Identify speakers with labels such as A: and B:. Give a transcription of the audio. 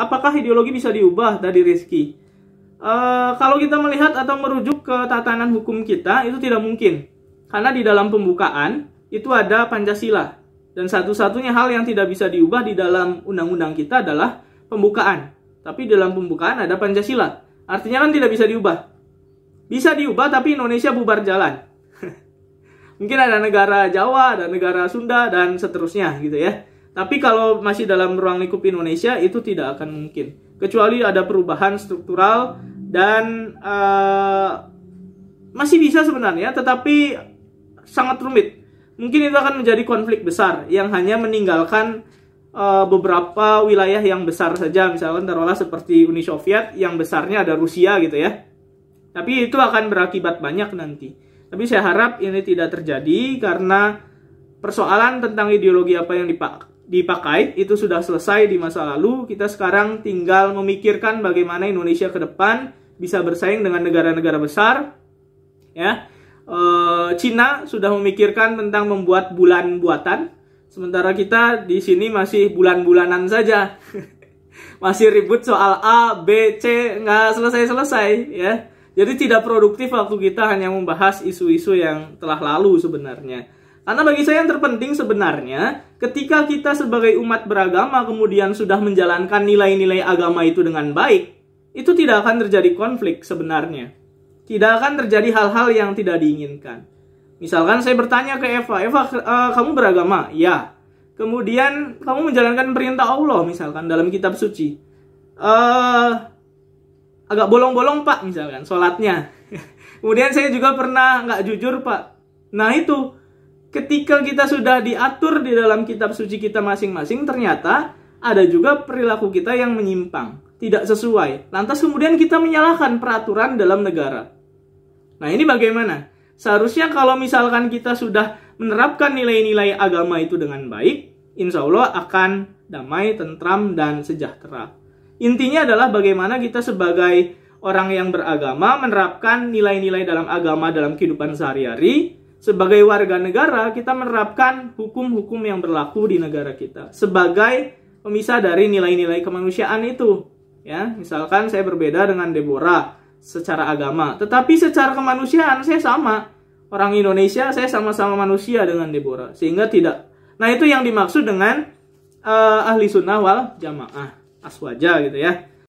A: apakah ideologi bisa diubah dari Rizky? Kalau kita melihat atau merujuk ke tatanan hukum kita, itu tidak mungkin. Karena di dalam pembukaan, itu ada Pancasila. Dan satu-satunya hal yang tidak bisa diubah di dalam undang-undang kita adalah pembukaan. Tapi dalam pembukaan ada Pancasila. Artinya kan tidak bisa diubah. Bisa diubah tapi Indonesia bubar jalan. Mungkin ada negara Jawa, ada negara Sunda, dan seterusnya gitu ya. Tapi kalau masih dalam ruang lingkup Indonesia, itu tidak akan mungkin. Kecuali ada perubahan struktural dan masih bisa sebenarnya, tetapi sangat rumit. Mungkin itu akan menjadi konflik besar yang hanya meninggalkan beberapa wilayah yang besar saja. Misalkan taruhlah seperti Uni Soviet yang besarnya ada Rusia gitu ya. Tapi itu akan berakibat banyak nanti. Tapi saya harap ini tidak terjadi karena persoalan tentang ideologi apa yang dipakai itu sudah selesai di masa lalu. Kita sekarang tinggal memikirkan bagaimana Indonesia ke depan bisa bersaing dengan negara-negara besar. Ya, Cina sudah memikirkan tentang membuat bulan buatan, sementara kita di sini masih bulan-bulanan saja. Masih ribut soal A, B, C, nggak selesai-selesai ya. Jadi tidak produktif waktu kita hanya membahas isu-isu yang telah lalu sebenarnya. Karena bagi saya yang terpenting sebenarnya, ketika kita sebagai umat beragama kemudian sudah menjalankan nilai-nilai agama itu dengan baik, itu tidak akan terjadi konflik sebenarnya. Tidak akan terjadi hal-hal yang tidak diinginkan. Misalkan saya bertanya ke Eva, kamu beragama? Ya. Kemudian kamu menjalankan perintah Allah misalkan dalam kitab suci. Agak bolong-bolong pak misalkan sholatnya. Kemudian saya juga pernah nggak jujur pak. Nah itu, ketika kita sudah diatur di dalam kitab suci kita masing-masing, ternyata ada juga perilaku kita yang menyimpang, tidak sesuai. Lantas kemudian kita menyalahkan peraturan dalam negara. Nah ini bagaimana? Seharusnya kalau misalkan kita sudah menerapkan nilai-nilai agama itu dengan baik, insya Allah akan damai, tentram, dan sejahtera. Intinya adalah bagaimana kita sebagai orang yang beragama menerapkan nilai-nilai dalam agama dalam kehidupan sehari-hari. Sebagai warga negara, kita menerapkan hukum-hukum yang berlaku di negara kita sebagai pemisah dari nilai-nilai kemanusiaan itu. Ya, misalkan saya berbeda dengan Deborah secara agama, tetapi secara kemanusiaan saya sama. Orang Indonesia, saya sama-sama manusia dengan Deborah, sehingga tidak. Nah itu yang dimaksud dengan ahli sunnah wal jamaah, aswaja gitu ya.